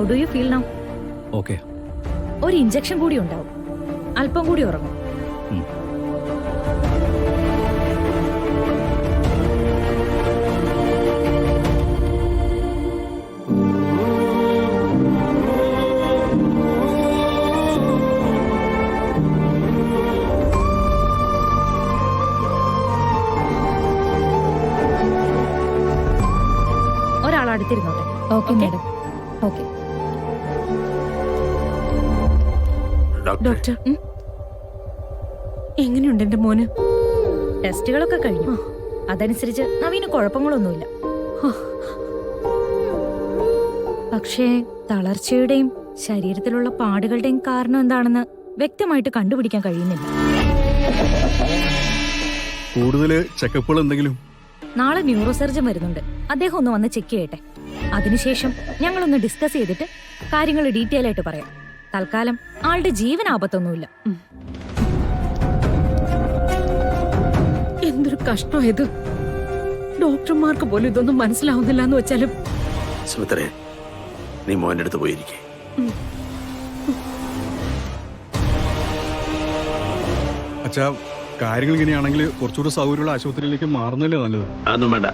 How do you feel now? Okay. ഒരു injection കൂടി ഉണ്ടാവും. അല്പം കൂടി ഉറങ്ങും. ഒരാൾ അടുത്തിരുന്നോട്ടെ. Okay madam. ഓക്കെ ഡോക്ടർ, എങ്ങനെയുണ്ട് എന്റെ മോന്? ടെസ്റ്റുകളൊക്കെ കഴിഞ്ഞു. അതനുസരിച്ച് നവീന് കുഴപ്പങ്ങളൊന്നുമില്ല. പക്ഷേ തളർച്ചയുടെയും ശരീരത്തിലുള്ള പാടുകളുടെയും കാരണം എന്താണെന്ന് വ്യക്തമായിട്ട് കണ്ടുപിടിക്കാൻ കഴിയുന്നില്ല. കൂടുതൽ ചെക്കപ്പുകൾ എന്തെങ്കിലും? നാളെ ന്യൂറോ സർജൻ വരുന്നുണ്ട്. അദ്ദേഹം ഒന്ന് വന്ന് ചെക്ക് ചെയ്യട്ടെ. അതിനുശേഷം ഞങ്ങളൊന്ന് ഡിസ്കസ് ചെയ്തിട്ട് കാര്യങ്ങൾ ഡീറ്റെയിൽ ആയിട്ട് പറയാം. തൽക്കാലം ആളുടെ ജീവൻ ആപത്തൊന്നുമില്ല. എന്തൊരു കഷ്ടമായത്. ഡോക്ടർമാർക്ക് പോലും ഇതൊന്നും മനസ്സിലാവുന്നില്ല എന്ന് വെച്ചാലും. സുമിത്രേ, നീ മോന്റെ അടുത്ത് പോയിരിക്കേ. അച്ഛാ, കാര്യങ്ങൾ ഇങ്ങനെയാണെങ്കിൽ കുറച്ചുകൂടെ സൗകര്യമുള്ള ആശുപത്രിയിലേക്ക് മാറുന്നല്ലേ നല്ലത്. അതൊന്നും വേണ്ട.